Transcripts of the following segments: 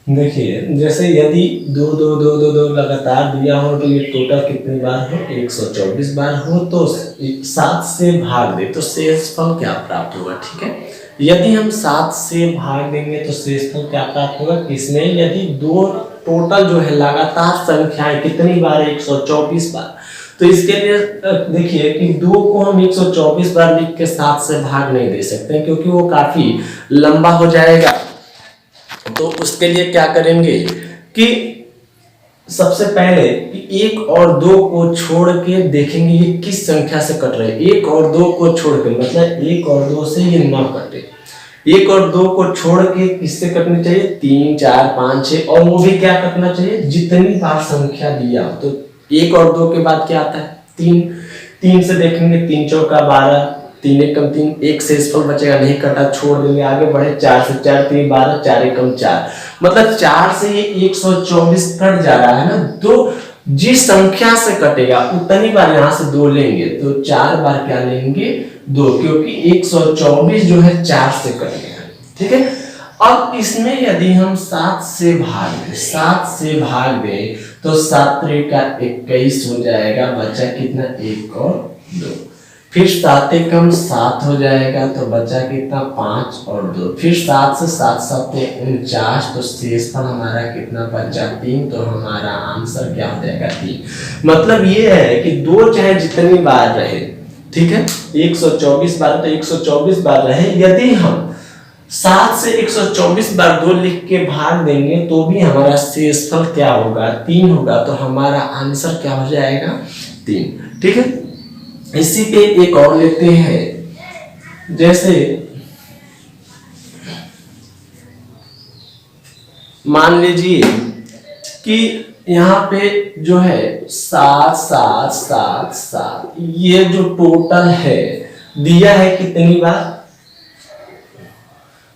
देखिए जैसे यदि दो दो दो दो दो लगातार दिया हो तो ये टोटल कितनी बार हो, 124 बार हो, तो 7 से भाग दे तो शेषफल क्या प्राप्त होगा। ठीक है, यदि हम 7 से भाग देंगे तो शेषफल क्या प्राप्त होगा। इसमें यदि दो टोटल जो है लगातार संख्याएं कितनी बार है, 124 बार, तो इसके लिए देखिए कि 2 को हम 124 बार लिख के 7 से भाग नहीं दे सकते क्योंकि वो काफी लंबा हो जाएगा। तो उसके लिए क्या करेंगे कि सबसे पहले एक और दो को छोड़ के देखेंगे ये किस संख्या से कट रहे हैं। एक और दो को छोड़ के मतलब एक और दो से ये न कटे। एक और दो को छोड़ के किससे कटनी चाहिए, 3 4 5 6, और वो भी क्या कटना चाहिए जितनी बार संख्या दिया। तो एक और दो के बाद क्या आता है, 3। 3 से देखेंगे 3 चौका 12, 3 एकम 3, एक शेषफल बचेगा, नहीं कटा छोड़ देंगे, आगे बढ़े 4 से 4 3 12, 4 एकम 4, मतलब 4 से ये 124 कट जा रहा है ना। तो जिस संख्या से कटेगा उतनी बार यहाँ से 2 लेंगे, तो 4 बार क्या लेंगे, 2, क्योंकि 124 जो है 4 से कट गया। ठीक है, अब इसमें यदि हम 7 से भाग दें तो 7 का 21 हो जाएगा, बचा कितना 1 और 2, फिर 7 एकम 7 हो जाएगा तो बचा कितना 5 और 2, फिर 7 से 7 7 49, तो शेषफल हमारा कितना बचा 3, तो हमारा आंसर क्या हो जाएगा 3। मतलब ये है कि 2 चाहे जितनी बार रहे, ठीक है, 124 बार तो 124 बार रहे, यदि हम 7 से 124 बार 2 लिख के भाग देंगे तो भी हमारा शेषफल क्या होगा, 3 होगा, तो हमारा आंसर क्या हो जाएगा 3। ठीक है, इसी पे एक और लेते हैं, जैसे मान लीजिए कि यहाँ पे जो है 7 7 7 7, ये जो टोटल है दिया है कितनी बार,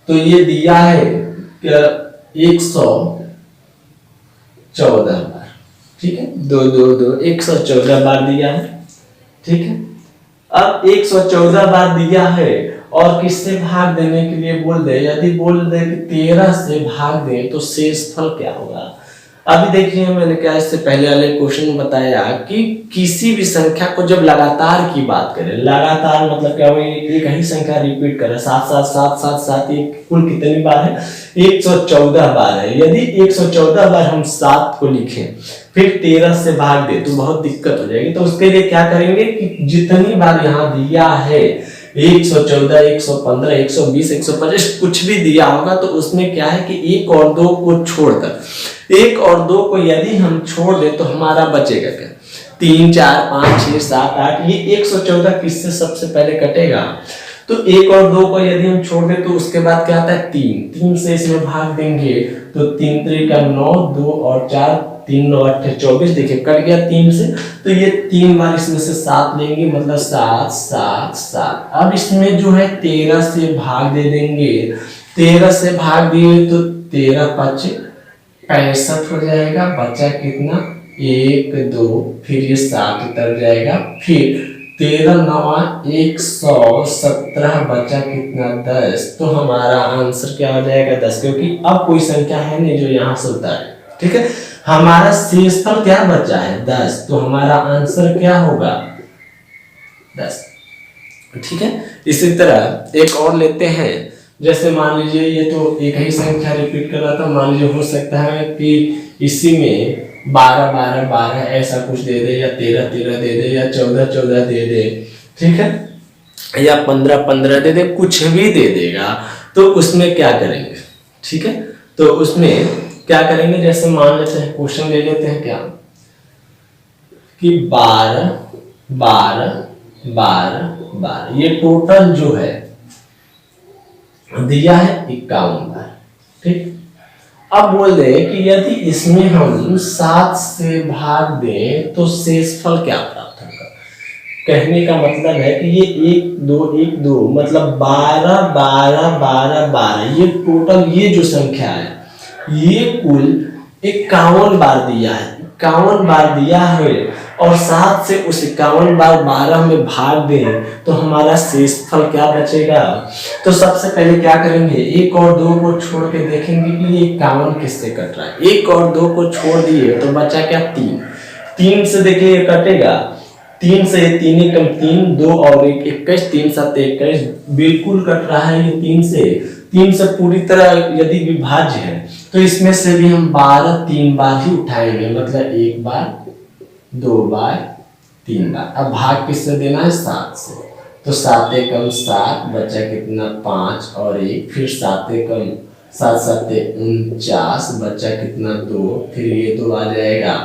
तो ये दिया है 114 बार। ठीक है, 2 2 2 114 बार दिया है। ठीक है, अब 114 बार दिया है और किससे भाग देने के लिए बोल दे, यदि बोल दे कि 13 से भाग दे तो शेषफल क्या होगा। अभी देखिए मैंने क्या इससे पहले वाले क्वेश्चन में बताया कि किसी भी संख्या को जब लगातार की बात करें, लगातार मतलब क्या, वही एक ही संख्या रिपीट करे, 7 7 7 7 7, ये कुल कितनी बार है, 114 बार है। यदि 114 बार हम 7 को लिखें फिर 13 से भाग दे तो बहुत दिक्कत हो जाएगी। तो उसके लिए क्या करेंगे कि जितनी बार यहाँ दिया है 114 115 120 125 कुछ भी दिया होगा, तो उसमें क्या है कि 1 और 2 को छोड़कर, 1 और 2 को यदि हम छोड़ दे तो हमारा बचेगा क्या, 3 4 5 6 7 8, ये 114 किससे सबसे पहले कटेगा, तो 1 और 2 को यदि हम छोड़ दे तो उसके बाद क्या आता है 3 से इसमें भाग देंगे तो 3 3 का 9, 2 और 4, 3 9 8 24, देखिए कट गया 3 से, तो ये 3 बार इसमें से 7 लेंगे, मतलब 7 7 7। अब इसमें जो है 13 से भाग दे देंगे, 13 से भाग दिए तो 13 5 65 हो जाएगा, बचा कितना 1 2, फिर ये 7 उतर जाएगा, फिर 13 9 117, बचा कितना 10, तो हमारा आंसर क्या हो जाएगा 10, क्योंकि अब कोई संख्या है नहीं जो यहाँ से उतारे। ठीक है, हमारा शेषफल क्या बचा है 10, तो हमारा आंसर क्या होगा 10। ठीक है, इसी तरह एक और लेते हैं, जैसे मान लीजिए ये तो एक ही संख्या रिपीट कर रहा था, मान लीजिए हो सकता है कि इसी में 12 12 12 ऐसा कुछ दे दे, या 13 13 दे दे, या 14 14 दे दे, ठीक है, या 15 15 दे दे, कुछ भी दे देगा, तो उसमें क्या करेंगे। ठीक है, तो उसमें क्या करेंगे, जैसे मान लेते हैं क्वेश्चन ले लेते हैं क्या कि 12 12 12 12, ये टोटल जो है दिया है 51 बार। ठीक, अब बोल दे कि यदि इसमें हम 7 से भाग दें तो शेषफल क्या प्राप्त होगा। कहने का मतलब है कि ये 1 2 1 2 मतलब 12 12 12 12, ये टोटल ये जो संख्या है ये कुल 51 बार दिया है, 51 बार दिया है, और 7 से उस 51 बार 12 में भाग दें तो हमारा शेषफल क्या बचेगा। तो सबसे पहले क्या करेंगे, 1 और 2 को छोड़ के देखेंगे कि ये 51 किससे कट रहा है। 1 और 2 को छोड़ दिए तो बचा क्या 3। 3 से देखिए ये कटेगा, 3 से 3 एकम 3, 2 और 1 21, 3 7 21 बिल्कुल कट रहा है ये 3 से। 3 से पूरी तरह यदि विभाज्य है तो इसमें से भी हम 12 3 बार ही उठाएंगे, मतलब 1 बार 2 बार 3 बार। अब भाग किससे देना है, 7 से। तो 7 एकम 7 बचा कितना 5 और 1, फिर 7 एकम 7 7 49 बचा कितना 2, फिर ये 2 आ जाएगा,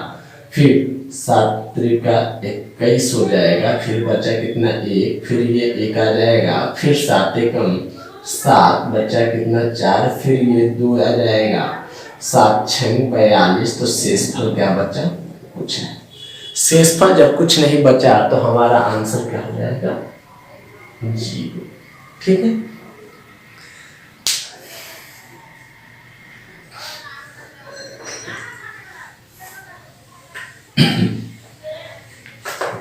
फिर 7 त्रिका 21 हो जाएगा, फिर बचा कितना 1, फिर ये 1 आ जाएगा, फिर 7 एकम 7 बचा कितना 4, फिर ये 2 आ जाएगा, 7 6 42। तो शेषफल क्या बचा, कुछ नहीं। शेषफल जब कुछ नहीं बचा तो हमारा आंसर क्या हो जाएगा, 0। ठीक है।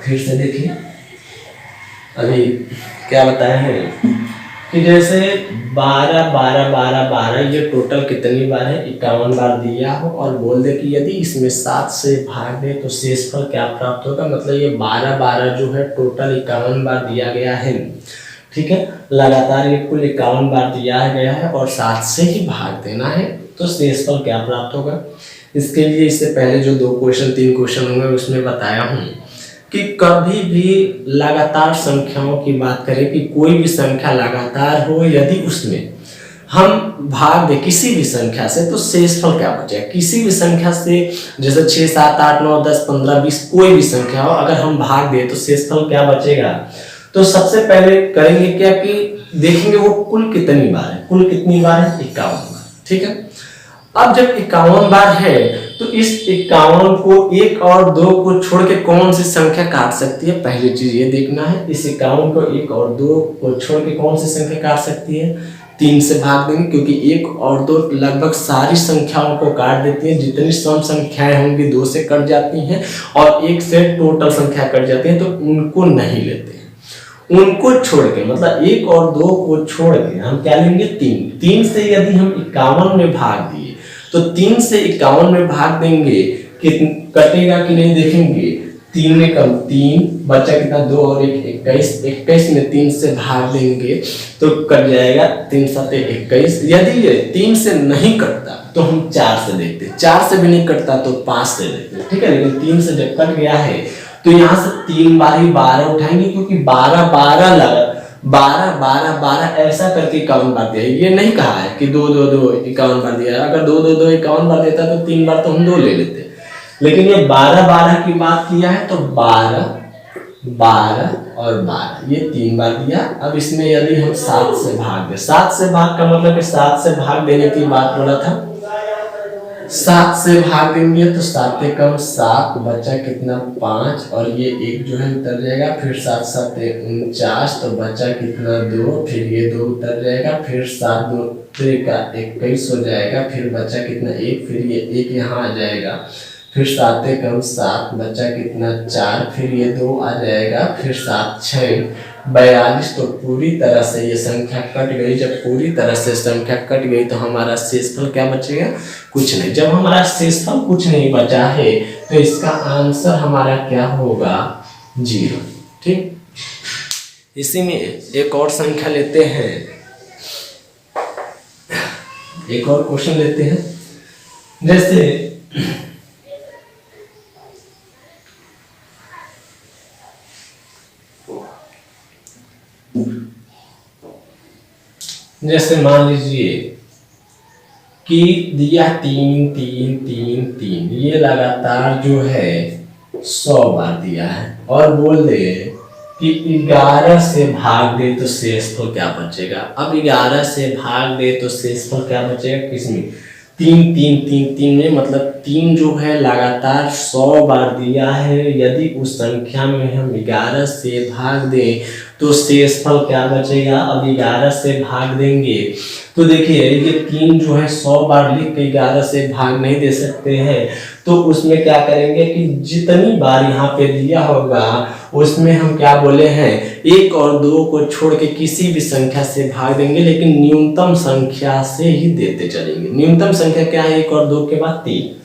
फिर से देखिए, अभी क्या बताया है कि जैसे 12 12 12 12 ये टोटल कितनी बार है, 51 बार दिया हो और बोल दे कि यदि इसमें 7 से भाग दे तो शेषफल क्या प्राप्त होगा। मतलब ये 12 12 जो है टोटल 51 बार दिया गया है। ठीक है, लगातार ये कुल 51 बार दिया गया है और 7 से ही भाग देना है तो शेषफल क्या प्राप्त होगा। इसके लिए इससे पहले जो 2 क्वेश्चन 3 क्वेश्चन होंगे उसमें बताया हूँ कि कभी भी लगातार संख्याओं की बात करें कि कोई भी संख्या लगातार हो, यदि उसमें हम भाग दे किसी भी संख्या से तो शेषफल क्या बचेगा। किसी भी संख्या से, जैसे 6 7 8 9 10 15 20 कोई भी संख्या हो, अगर हम भाग दे तो शेषफल क्या बचेगा। तो सबसे पहले करेंगे क्या कि देखेंगे वो कुल कितनी बार है। कुल कितनी बार है, 51 बार। ठीक है, अब जब 51 बार है तो इस 51 को 1 और 2 को छोड़ के कौन सी संख्या काट सकती है, पहली चीज ये देखना है। इस 51 को 1 और 2 को छोड़ के कौन सी संख्या काट सकती है, 3 से भाग देंगे, क्योंकि 1 और 2 लगभग सारी संख्याओं को काट देती हैं। जितनी सम संख्याएं होंगी 2 से कट जाती हैं और 1 से टोटल संख्या कट जाती है, तो उनको नहीं लेते हैं। उनको छोड़ के, मतलब 1 और 2 को छोड़ के हम क्या लेंगे, 3। 3 से यदि हम 51 में भाग दिए तो 3 से 51 में भाग देंगे कि कटेगा कि नहीं देखेंगे। 3 में कम 3 बचा कितना 2 और 1 21। 21 में 3 से भाग देंगे तो कट जाएगा 3 7 21। यदि ये 3 से नहीं कटता तो हम 4 से देखते, 4 से भी नहीं कटता तो 5 से देखते। ठीक है, लेकिन 3 से जब कट गया है तो यहाँ से 3 बार ही 12 उठाएंगे, क्योंकि 12 12 लगा 12 12 12 ऐसा करके 51 बार दिया है। ये नहीं कहा है कि 2 2 2 51 बार दिया है। अगर 2 2 2 51 बार देता तो 3 बार तो हम 2 ले लेते, लेकिन ये 12 12 की बात किया है तो 12 12 और 12 ये 3 बार दिया। अब इसमें यदि हम 7 से भाग दे, 7 से भाग का मतलब कि 7 से भाग देने की बात बोला था। 7 से भाग देंगे तो 7 एकम 7 बचा कितना 5 और ये 1 जो है उतर जाएगा, फिर 7 7 49 तो बचा कितना 2, फिर ये 2 उतर जाएगा, फिर 7 2 त्रिका 21 हो जाएगा, फिर बचा कितना 1, फिर ये 1 यहाँ आ जाएगा, फिर 7 एकम 7 बचा कितना 4, फिर ये 2 आ जाएगा, फिर 7 6 42। तो पूरी तरह से ये संख्या कट गई। जब पूरी तरह से संख्या कट गई तो हमारा शेषफल क्या बचेगा, कुछ नहीं। जब हमारा शेषफल कुछ नहीं बचा है तो इसका आंसर हमारा क्या होगा, 0। ठीक, इसी में एक और संख्या लेते हैं, एक और क्वेश्चन लेते हैं। जैसे मान लीजिए कि दिया 3 3 3 3, ये लगातार जो है 100 बार दिया है और बोल दे कि 11 से भाग दे तो शेषफल क्या बचेगा। अब 11 से भाग दे तो शेषफल क्या बचेगा, किसमें 3 3 3 3 में, मतलब 3 जो है लगातार 100 बार दिया है। यदि उस संख्या में हम 11 से भाग दें तो शेषफल क्या बचेगा। अब 11 से भाग देंगे तो देखिए ये 3 जो है 100 बार लिख के 11 से भाग नहीं दे सकते हैं, तो तो उसमें क्या करेंगे कि जितनी बार यहाँ पे दिया होगा उसमें हम क्या बोले हैं, 1 और 2 को छोड़ के किसी भी संख्या से भाग देंगे, लेकिन न्यूनतम संख्या से ही देते चलेंगे। न्यूनतम संख्या क्या है, 1 और 2 के बाद 3।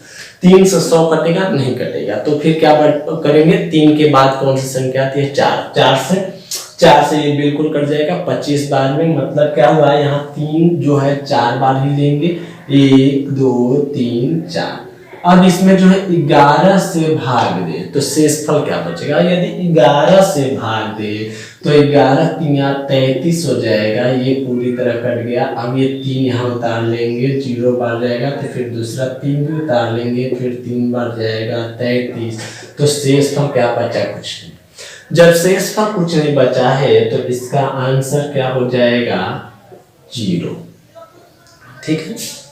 3 से 100 कटेगा नहीं कटेगा, तो फिर क्या करेंगे, 3 के बाद कौन सी संख्या आती है, 4 से ये बिल्कुल कट जाएगा 25 बार में। मतलब क्या हुआ, यहाँ 3 जो है 4 बार ही लेंगे, 1 2 3 4। अब इसमें जो है 11 से भाग दे तो शेषफल क्या बचेगा, यदि 11 से भाग दे तो 11 3 33 हो जाएगा, ये पूरी तरह कट गया। अब ये 3 यहाँ उतार लेंगे, 0 बार जाएगा, तो फिर दूसरा 3 भी उतार लेंगे, फिर 3 बार जाएगा 33। तो शेषफल क्या बचा, कुछ नहीं। जब शेषफल कुछ नहीं बचा है तो इसका आंसर क्या हो जाएगा, 0। ठीक है।